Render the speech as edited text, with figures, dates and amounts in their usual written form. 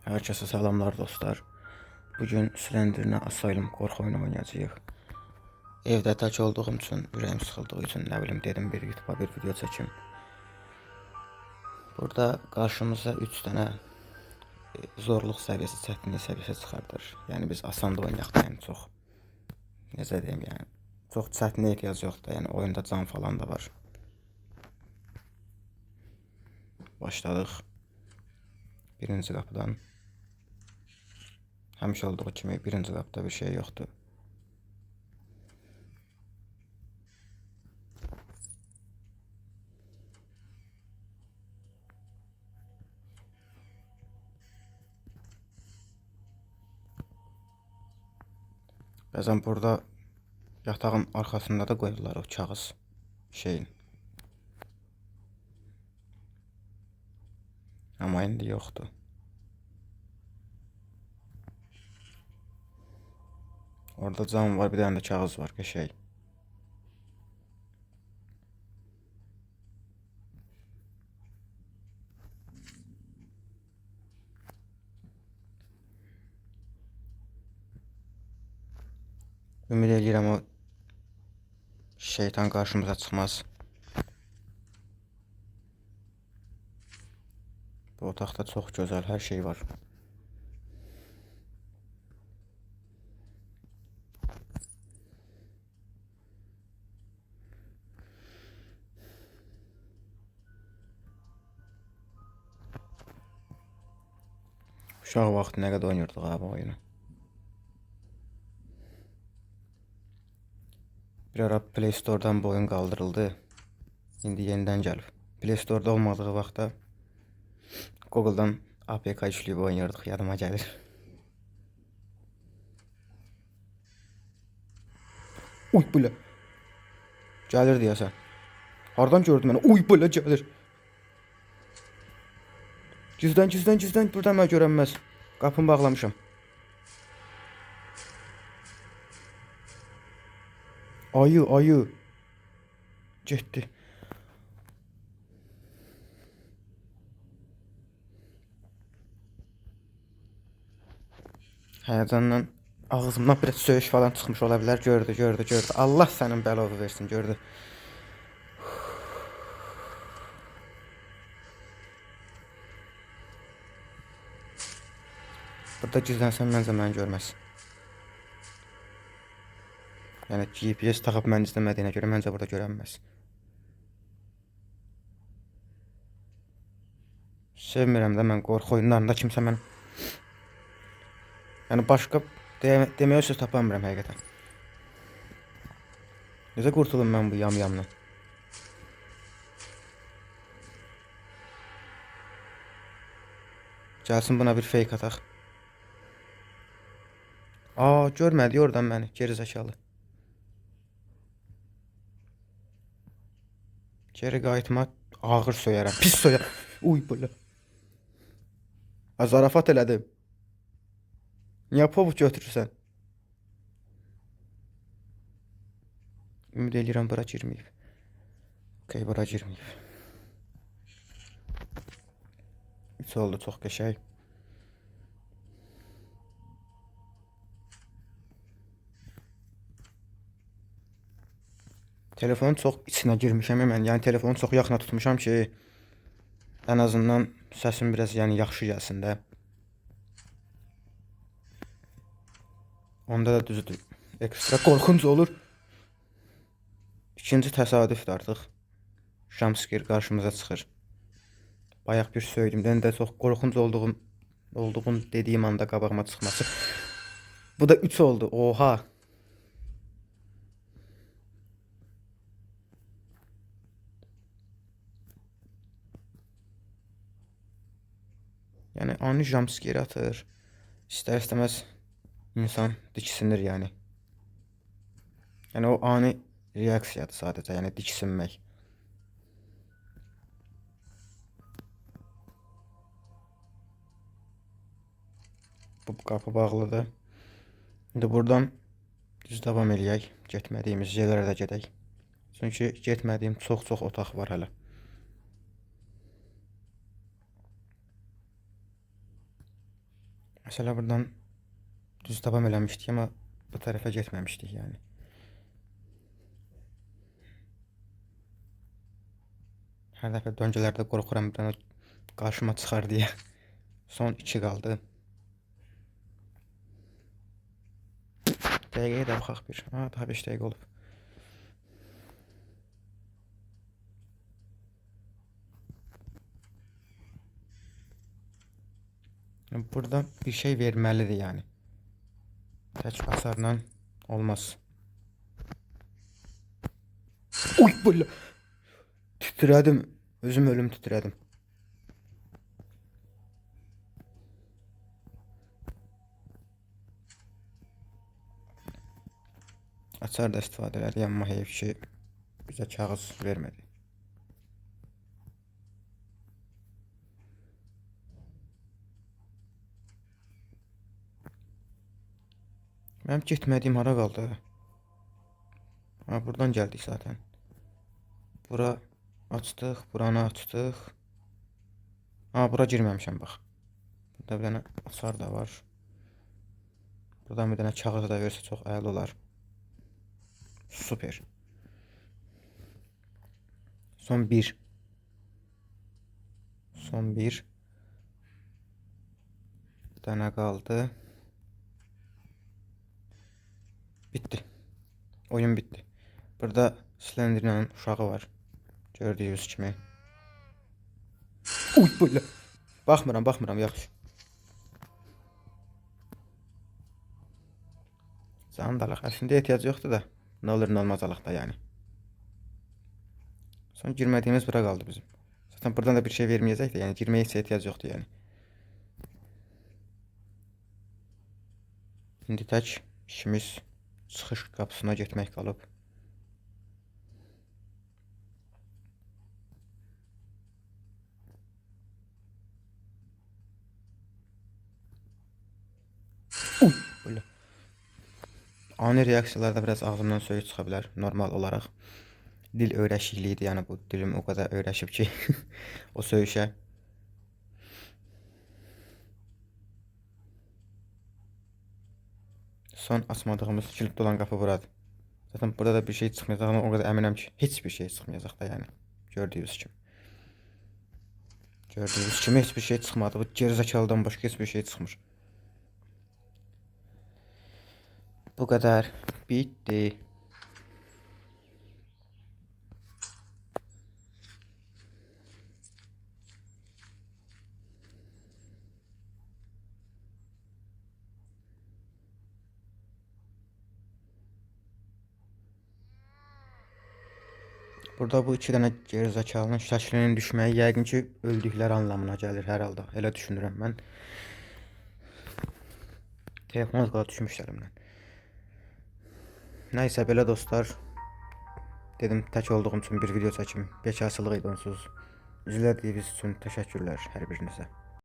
Herkese salamlar dostlar. Bugün Slender'ına Asylum korku oyunu oynayacağıq. Evdə tək olduğum üçün, ürəyim sıxıldığı üçün nə bilim dedim bir YouTube'a bir video çəkim. Burada qarşımıza 3 dənə zorluq səviyyəsi, çətinlik səviyyəsi çıxardır. Yəni biz asan da oynayaq da, yəni çox necə deyim, yəni çox çətinlik ehtiyac yoxdur. Yəni oyunda can falan da var. Başladıq. Birinci qapıdan. Həmişə olduğu kimi birinci qapıda bir şey yoxdur. Bəzən burada yatağın arxasında da qoyurlar o kağız şeyin. Amma indi yoxdur. Orada cam var, bir dənə də kağız var, qəşəng. Ümid edirəm o şeytan qarşımıza çıxmaz. Bu otaqda çox gözəl hər şey var. Uşaq vaxtı nə qədər oynayırdıq abi oyunu. Bir ara Play Store'dan bu oyun qaldırıldı. İndi yenidən gəlib. Play Store'da olmadığı vaxtda Google'dan APK yükləyib oynayırdıq, yadıma gəlir. Uy belə. Gəlir deyəsən. Hardan gördün məni? Uy belə gəlir. Gizlən, buradan mən görənməz. Qapını bağlamışam. Ayı. Getdi. Həyəcandan ağzımdan bir söyüş falan çıxmış ola bilər. Gördü. Allah sənin bəlanı versin, gördü. Burada gizlənsəm məncə məni görməz. Yəni GPS taxıb mən izləmədiyinə görə məncə burada görənməz. Sevmirəm də mən qorxu oyunlarında kimsə mən... Yəni başqa deməyə söz tapamıram həqiqətən. Necə qurtulum mən bu yamyamdan? Gəlsin buna bir fake ataq. Görmədi oradan məni, gerizəkalı. Geri qayıtma, ağır söyərəm, pis söyərəm. Uy belə. Zarafat elədim. Niyə pabuk götürürsən? Ümid edirəm bura girməyib. Okey, bura girməyib. 3 oldu, çox qəşəng. Telefonun çox içinə girmişəm mən. Yəni telefonu çox yaxına tutmuşam ki, ən azından səsim biraz yəni yaxşı gəlsin də. Onda da düzdür. Ekstra qorxunc olur. İkinci təsadüfdür artıq. Jumpscare qarşımıza çıxır. Bayaq bir söydümdən də çox qorxunc olduğum dediyim anda qabağıma çıxması. Bu da 3 oldu. Oha. Yəni ani jumpscare atır. İstər-istəməz insan diksinir yəni. Yəni o ani reaksiyadır sadəcə, yəni diksinmək. Bu qapı bağlıdır. İndi buradan düz davam eləyək. Getmədiyimiz yerlərə də gedək. Çünki getmədiyim çox otaq var hələ. Mesela buradan düz davam eləmişdik ama bu tarafa getməmişdik yani. Her dəfə döngələrdə qorxuram bir dənə qarşıma çıxar diye. Son 2 qaldı. Dəqiqəyə də baxaq bir. Daha 5 dəqiqə olub. Burada bir şey verməlidir yani. Tək hasarla olmaz. Uy böyle. Titredim. Özüm ölüm titredim. Açar da istifadə elədi, amma heyif ki bizə kağız vermədi. Mənim getmədiyim hara qaldı? Buradan gəldik zaten. Bura açdıq, buranı açdıq. Bura girməmişəm bax. Burada bir dənə açar da var. Buradan bir dənə kağız da versə çox əla olar. Super. Son 1. Son 1. Bir dənə qaldı. Bitti. Oyun bitti. Burada Slenderman'ın uşağı var. Gördüyünüz kimi. Uy böyle. Baxmıram yaxşı. Sandalıq əslində ehtiyac yoxdur da. Ne olur ne olmaz alıq da yani. Son girmediğimiz bura kaldı bizim. Zaten buradan da bir şey vermeyecek de yani girmeye hiç ihtiyac yoktu yani. Şimdi tək işimiz çıxış qapısına getmək qalıb. Böyle. Ani reaksiyalarda biraz ağzımdan söyüş çıxa bilər normal olaraq. Dil öyrəşikliyi idi, yəni bu dilim o kadar öyrəşib ki o söyüşə. Son açmadığımız kilitli olan qapı buradır. Zaten burada da bir şey çıxmayacağına o kadar əminəm ki hiçbir şey çıxmayacaq da yani. Gördüyünüz kimi. Gördüğünüz kimi hiçbir şey çıxmadı. Bu gerizekalıdan başqa hiçbir şey çıxmır. Bu kadar. Bitti. Burada bu iki dənə gerizekalının şəklinin düşməyi yəqin ki öldükləri anlamına gəlir hər halda. Elə düşünürəm mən. Telefon az qala düşmüşlər əlimdən. Nəysə belə dostlar. Dedim tək olduğum üçün bir video çəkim. Bekarçılıq idi onsuz. İzlədiyiniz üçün təşəkkürlər hər birinizə.